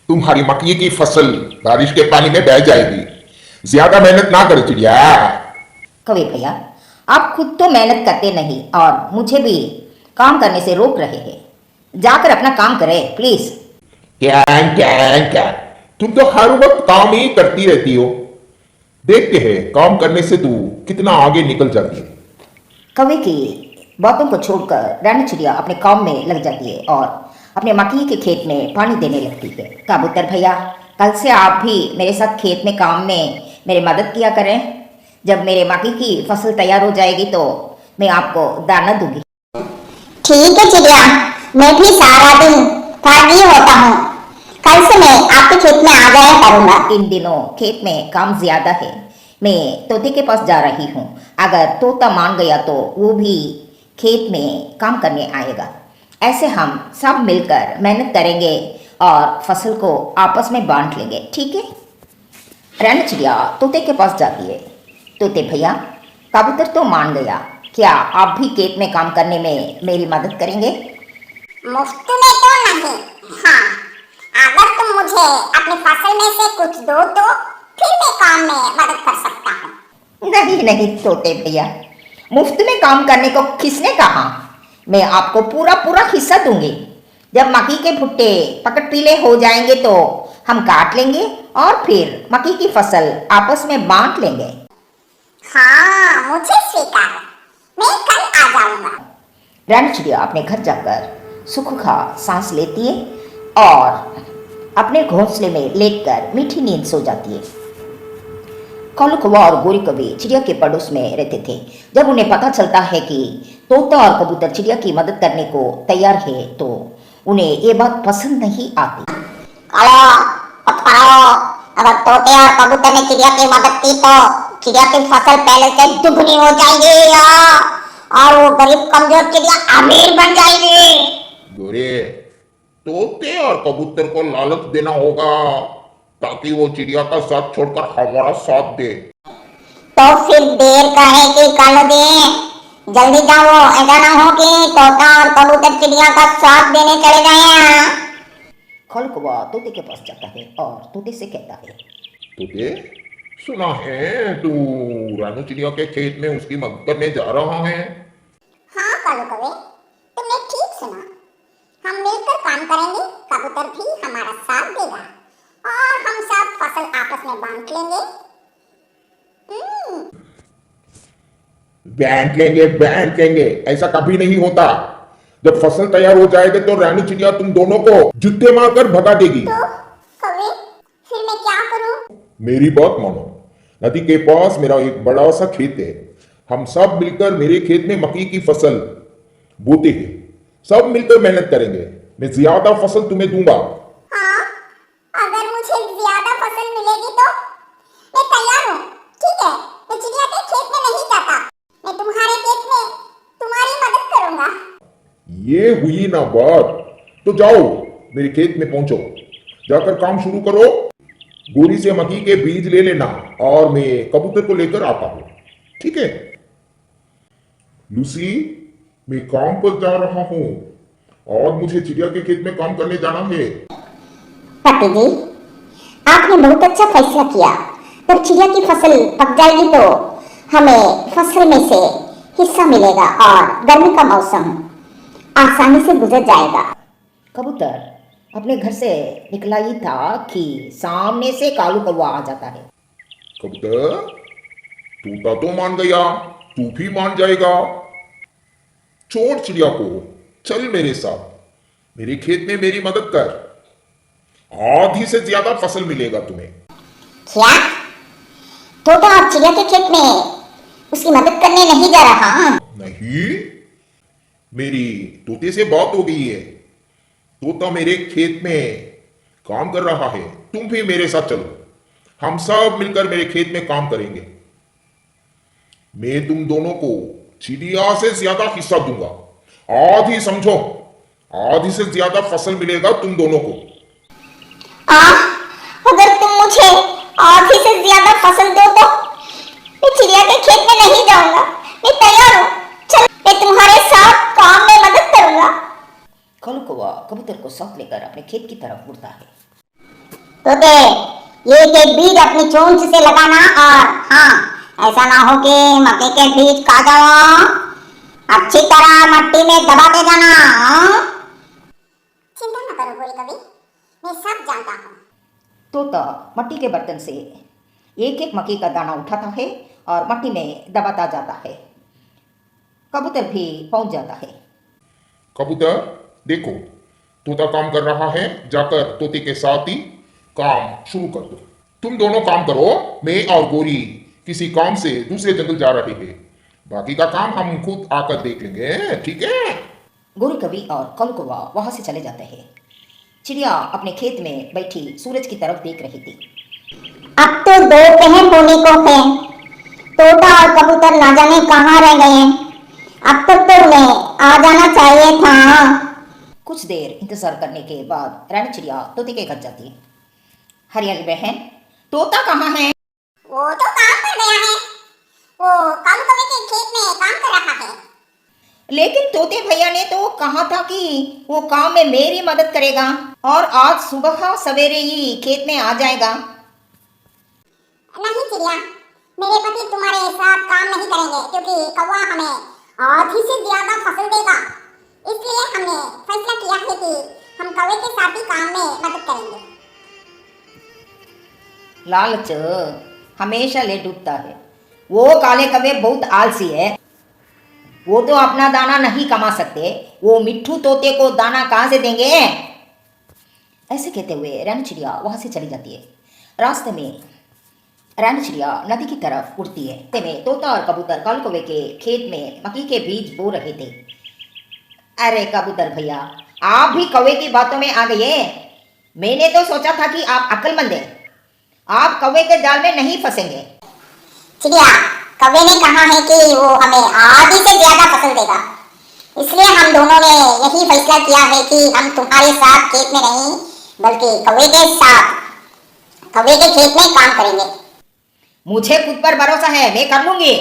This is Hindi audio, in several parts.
तुम्हारी मक्की की फसल बारिश के पानी में बह जाएगी। ज्यादा मेहनत ना कर चिड़िया। कवि भैया, आप खुद तो मेहनत करते नहीं और मुझे भी काम करने से रोक रहे हैं। जाकर अपना काम करें प्लीज। क्या क्या क्या, तुम तो हर वक्त काम ही करती रहती हो। देखते हैं काम करने से तू कितना आगे निकल जाती है। कवि की बातों को छोड़कर रानी चिड़िया अपने काम में लग जाती है और अपने मक्की के खेत में पानी देने लगती है। कबूतर भैया, कल से आप भी मेरे साथ खेत में काम में मेरी मदद किया करें। जब मेरे मक्की की फसल तैयार हो जाएगी तो मैं आपको दाना दूंगी। ठीक है चिड़िया, मैं भी सारा दिन भागी होता हूँ। कल से मैं आपके खेत में आ जाया करूंगा। इन दिनों खेत में काम ज्यादा है। मैं तोते के पास जा रही हूँ। अगर तोता मान गया तो वो भी खेत में काम करने आएगा। ऐसे हम सब मिलकर मेहनत करेंगे और फसल को आपस में बांट लेंगे, ठीक है? रानी चिड़िया तोते के पास जाती है। तोते भैया, कबूतर तो मान गया। क्या आप भी खेत में काम करने में मेरी मदद करेंगे? मुफ्त में तो नहीं, हाँ, अगर तुम मुझे अपनी फसल में से कुछ दो तो फिर मैं काम में मदद कर सकता हूँ। नहीं नहीं तोते भैया, मुफ्त में काम करने को किसने कहा? मैं आपको पूरा पूरा हिस्सा दूंगी। जब मक्की के भुट्टे पकड़ पीले हो जाएंगे तो हम काट लेंगे और फिर मक्की की फसल आपस में बांट लेंगे। हाँ, मुझे स्वीकार, मैं कल आ जाऊंगा। रानी चिड़िया अपने घर जाकर सुख का सांस लेती है और अपने घोंसले में लेटकर मीठी नींद सो जाती है। कालू कौवा और गोरी कौवी चिड़िया के पड़ोस में रहते थे। जब उन्हें पता चलता है कि तोता और कबूतर चिड़िया की मदद करने को तैयार है तो उन्हें ये बात पसंद नहीं आती। अगर तोते और कबूतर ने चिड़िया की मदद की तो चिड़िया की फसल पहले से दुगनी हो जाएगी और वो गरीब कमजोर चिड़िया अमीर बन जाएगी। गोरे, तोते और कबूतर को लालच देना होगा ताकि वो चिड़िया का साथ छोड़कर हमारा साथ दे। तो फिर देर काहे की कर दे, जल्दी जाओ। ऐसा ना हो कि तोता और कबूतर चिड़िया का साथ देने चले जाए। कालू कौवा तोते के पास जाता है और तोते से कहता है, तोते, सुना है तू रानू चिड़िया के खेत में उसकी मदद करने जा रहा है। हाँ कालू कौवे, तुमने ठीक सुना। हम मिलकर काम करेंगे, कबूतर भी हमारा साथ देगा और हम सब फसल आपस में बांट लेंगे। बांट लेंगे, ऐसा कभी नहीं होता। जब फसल तैयार हो जाएगी तो रानू चिड़िया तुम दोनों को जूते मारकर भगा देगी। तो कौवे, फिर मैं क्या करूं? मेरी बात मानो। नदी के पास मेरा एक बड़ा सा खेत है। हम सब मिलकर मेरे खेत में मक्की की फसल बोते हैं। सब मिलकर मेहनत करेंगे। मैं ज्यादा फसल तुम्हें दूंगा। हाँ, अगर मुझे ज्यादा फसल मिलेगी तो मैं तैयार हूँ। ठीक है, मैं चिड़िया के खेत में नहीं जाता। मैं तुम्हारे खेत में तुम्हारी मदद करूंगा। ये हुई ना बात। तो जाओ मेरे खेत में पहुंचो, जाकर काम शुरू करो। गोरी से मक्की के बीज ले लेना और मैं कबूतर को लेकर आता हूं, ठीक है? लूसी, मैं काम पर जा रहा हूं और मुझे चिड़िया के खेत में काम करने जाना है। पति जी, आपने बहुत अच्छा फैसला किया। जब चिड़िया की फसल पक जाएगी तो हमें फसल में से हिस्सा मिलेगा और गर्मी का मौसम आसानी से गुजर जाएगा। कबूतर अपने घर से निकला ही था कि सामने से कालू कौवा आ जाता है। कबूतर, तोता तो मान गया, तू भी मान जाएगा। छोड़ चिड़िया को, चल मेरे साथ। मेरे खेत में मेरी मदद कर। आधी से ज्यादा फसल मिलेगा तुम्हें। क्या? तोता और चिड़िया के खेत में उसकी मदद करने नहीं जा रहा? नहीं, मेरी तोते से बात हो गई है। तोता मेरे खेत में काम कर रहा है। तुम भी मेरे साथ चलो। हम सब मिलकर मेरे खेत में काम करेंगे। मैं तुम दोनों को चिड़िया से ज्यादा हिस्सा दूंगा। आधी समझो, आधी से ज्यादा फसल मिलेगा तुम दोनों को। अगर तुम मुझे आधी से ज्यादा फसल दो तो मैं चिड़िया के खेत में नहीं जाऊंगा। मैं तैयार हूँ। चल, मैं तुम्हारे साथ काम में मदद करूंगा। कालू कौवा कबूतर को साथ लेकर अपने खेत की तरफ उड़ता है। तोते एक एक बीज अपनी चोंच से लगाना, और हाँ, ऐसा ना हो कि मक्के के बीज खा जाओ। अच्छी तरह मट्टी में दबाते जाना। हाँ? चिंता न करो गोरी कवि, मैं सब जानता हूँ। तोता मट्टी के बर्तन से एक एक मक्के का दाना उठाता है और मट्टी में दबाता जाता है। कबूतर भी पहुंच जाता है। कबूतर देखो, तोता काम कर रहा है, जाकर तोते के साथ ही काम शुरू कर दो। तुम दोनों काम करो, मैं और गोरी किसी काम से दूसरे जंगल जा रहे हैं। बाकी का काम हम खुद आकर देख लेंगे, ठीक है? गोरी कवि और कलकौवा वहां से चले जाते हैं। चिड़िया अपने खेत में बैठी सूरज की तरफ देख रही थी। अब तो दोपहर होने को है। तोता और कबूतर ना जाने कहाँ रह गए। अब तक तो उन्हें आ जाना चाहिए था। कुछ देर इंतजार करने के बाद रानी चिड़िया तोते के घर जाती है। हरियाली बहन, तोता कहाँ है? वो तो काम कर गया है। वो कालू कौवे के खेत में काम कर रहा है। लेकिन तोते भैया ने तो कहा था कि वो काम में मेरी मदद करेगा और आज सुबह सवेरे ही खेत में आ जाएगा। नहीं चिड़िया, मेरे पति तुम्हारे साथ काम नहीं करेंगे, क्योंकि कौवा हमें आधी से ज्यादा फसल देगा। इसलिए हमने फैसला किया है कि हम कौवे के साथ ही काम में मदद करेंगे। लालच हमेशा ले डूबता है। वो काले कौवे बहुत आलसी है। वो तो अपना दाना नहीं कमा सकते, वो मिट्ठू तोते को दाना कहाँ से देंगे? ऐसे कहते हुए रानी चिड़िया वहां से चली जाती है। रास्ते में रानी चिड़िया नदी की तरफ उड़ती है। रास्ते में तोता और कबूतर काले कौवे के खेत में मक्की के बीज बो रहे थे। अरे कबूतर भैया, आप भी कौवे की बातों में आ गए। मैंने तो सोचा था कि आप अक्लमंद हैं, आप कौवे के जाल में नहीं फंसेंगे। चिड़िया, कौवे ने कहा है कि वो हमें आधी से ज्यादा फसल देगा। इसलिए हम दोनों ने यही फैसला किया है कि हम तुम्हारे साथ खेत में नहीं, बल्कि कौवे के साथ कौवे के खेत में काम करेंगे। मुझे खुद पर भरोसा है, मैं कर लूंगी।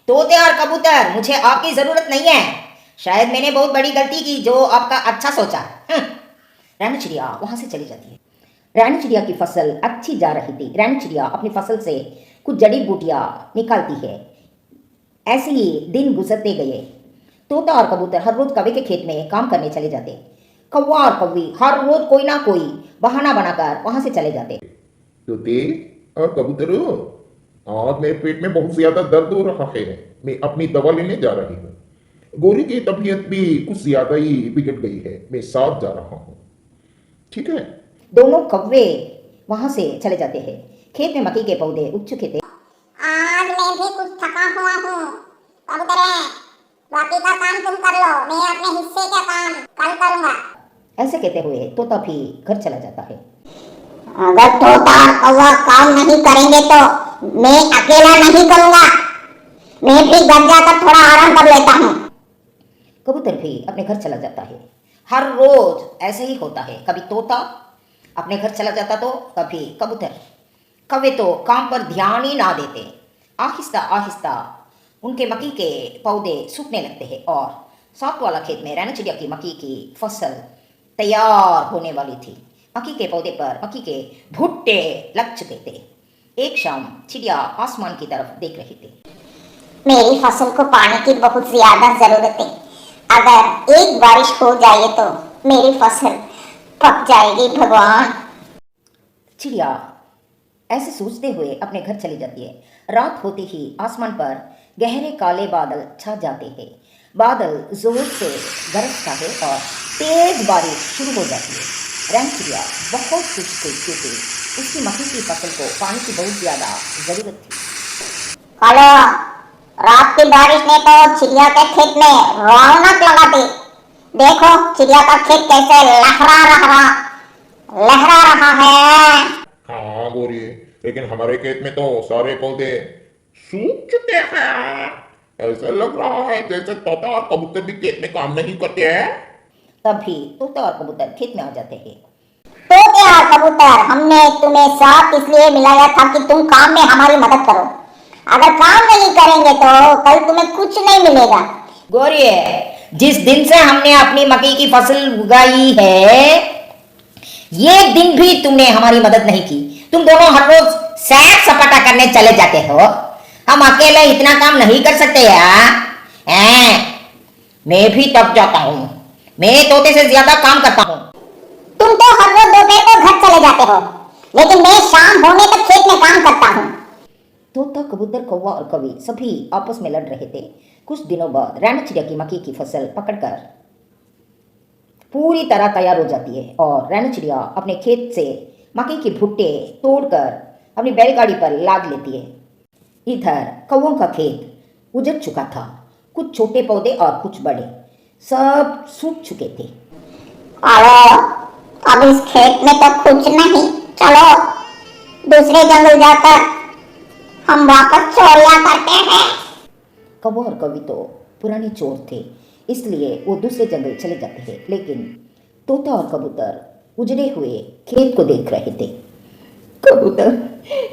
तोते और कबूतर, मुझे आपकी जरूरत नहीं है। शायद मैंने बहुत बड़ी गलती की जो आपका अच्छा सोचा। रानी चिड़िया वहां से चली जाती है। रानी चिड़िया की फसल अच्छी जा रही थी। रानी चिड़िया अपनी फसल से कुछ जड़ी बूटियां निकालती है। ऐसे ही दिन गुजरते गए। तोता और कबूतर हर रोज कौवे के खेत में काम करने चले जाते। कौवा और कौवी हर रोज कोई ना कोई बहाना बनाकर वहां से चले जाते। तोते और कबूतर, आज मेरे पेट में बहुत ज्यादा दर्द हो रहा है, मैं अपनी दवा लेने जा रही हूँ। गोरी की तबीयत भी कुछ ज्यादा ही बिगड़ गई है, मैं साथ जा रहा हूँ, ठीक है? दोनों कौवे वहां से चले जाते हैं। खेत में मक्की के पौधे उग चुके थे। आज मैं भी कुछ थका हुआ हूँ। कबूतर, बाकी का काम तुम कर लो, मैं अपने हिस्से का काम कल करूँगा। ऐसे कहते हुए तोता भी घर चला जाता है। अगर तोता और कौवा काम नहीं करेंगे तो मैं अकेला नहीं करूँगा। मैं भी घर जाकर थोड़ा आराम कर लेता हूँ। कबूतर भी अपने घर चला जाता है। हर रोज ऐसे ही होता है, कभी तोता अपने घर चला जाता तो कभी कबूतर। कौवे तो काम पर ध्यान ही ना देते। आहिस्ता आहिस्ता उनके मक्की के पौधे सूखने लगते हैं और साथ वाला खेत में रानी चिड़िया की मक्की की फसल तैयार होने वाली थी। मक्की के पौधे पर मक्की के भुट्टे लग चुके थे। एक शाम चिड़िया आसमान की तरफ देख रही थी। मेरी फसल को पानी की बहुत ज्यादा जरूरत है। अगर एक बारिश हो जाए तो मेरी फसल पक जाएगी। भगवान। चिड़िया ऐसे सोचते हुए अपने घर चली जाती है। रात होते ही आसमान पर गहरे काले बादल छा जाते हैं। बादल जोर से गरजता है और तेज बारिश शुरू हो जाती है। रानी चिड़िया बहुत खुश थी क्योंकि उसकी मक्की की फसल को पानी की बहुत ज्यादा जरूरत थी। हेलो, रात की बारिश ने तो चिड़िया के खेत में रौनक लगा दी। देखो चिड़िया का खेत कैसे लहरा रहा है। हाँ गोरी, लेकिन हमारे खेत में तो सारे पौधे सूख चुके हैं। ऐसा लग रहा है जैसे तोता और कबूतर भी खेत में काम नहीं करते हैं। तभी तोता और कबूतर खेत में आ जाते हैं। तोते और कबूतर, हमने तुम्हें साथ इसलिए मिलाया था कि तुम काम में हमारी मदद करो। अगर काम नहीं करेंगे तो कल तुम्हें कुछ नहीं मिलेगा। गौरी, जिस दिन से हमने अपनी मक्की की फसल उगाई है, एक दिन भी तुमने हमारी मदद नहीं की। तुम दोनों हर रोज सैर सपाटा करने चले जाते हो। हम अकेले इतना काम नहीं कर सकते यार। मैं भी थक जाता हूँ। मैं तोते से ज्यादा काम करता हूँ। तुम तो हर रोज दोपहर को घर चले जाते हो, लेकिन मैं शाम होने तक खेत में काम करता हूँ। तोता, कबूतर, कौवा और कवि सभी आपस में लड़ रहे थे। कुछ दिनों बाद रैना चिड़िया की मक्की की फसल पकड़कर पूरी तरह तैयार हो जाती है और रैना चिड़िया अपने खेत से मक्की के भुट्टे तोड़कर अपनी बैलगाड़ी पर लाद लेती है। इधर कौवों का खेत उजड़ चुका था। कुछ छोटे पौधे और कुछ बड़े, सब सूख चुके थे। अरे अब इस खेत में तो कुछ नहीं, चलो दूसरे जंगल जाकर हम वापस चोरियां करते हैं। कौवा और कवि तो पुराने चोर थे, इसलिए वो दूसरे जंगल चले जाते हैं। लेकिन तोता और कबूतर उजड़े हुए खेत को देख रहे थे। कबूतर,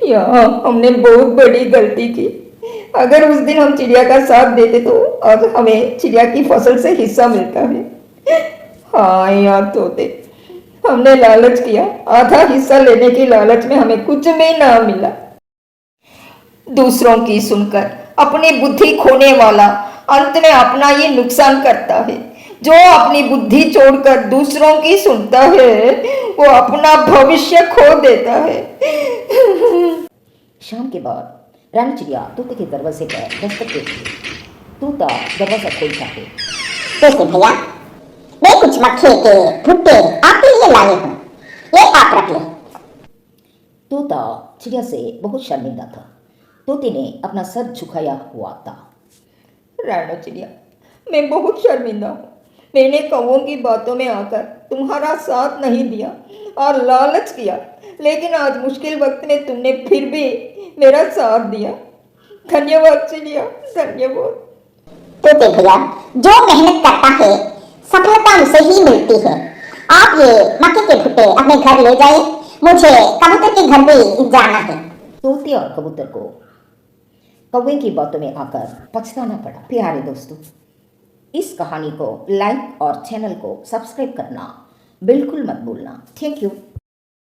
यहाँ हमने बहुत बड़ी गलती की। अगर उस दिन हम चिड़िया का साथ देते तो अब हमें चिड़िया की फसल से हिस्सा मिलता है। हाँ यार तोते, हमने लालच किया। आधा हिस्सा लेने की लालच में हमें कुछ भी ना मिला। दूसरों की सुनकर अपनी बुद्धि खोने वाला अंत में अपना ये नुकसान करता है। जो अपनी बुद्धि छोड़कर दूसरों की सुनता है वो अपना भविष्य खो देता है। शाम के बाद रानी चिड़िया तोते के दरवाजे पर दस्तक देती है। तोता दरवाजा खोलता है। देखिए भैया, मैं कुछ मक्खी के भुट्टे आपके लिए लाए हूँ, ये आप रख लें। तोता चिड़िया से बहुत शर्मिंदा था। तोते ने अपना सर झुकाया हुआ था। राणा चिड़िया, मैं बहुत शर्मिंदा हूँ। मैंने कौवों की बातों में आकर तुम्हारा साथ नहीं दिया और लालच किया, लेकिन आज मुश्किल वक्त में तुमने फिर भी मेरा साथ दिया। धन्यवाद चिड़िया, धन्यवाद। तोते भैया, जो मेहनत करता है सफलता उसे ही मिलती है। आप ये मक्के के भुट्टे अपने घर ले जाइए, मुझे कबूतर के घर भी जाना है। तोते और कबूतर को कौवे की बातों में आकर पछताना पड़ा। प्यारे दोस्तों, इस कहानी को लाइक और चैनल को सब्सक्राइब करना बिल्कुल मत भूलना। Thank you.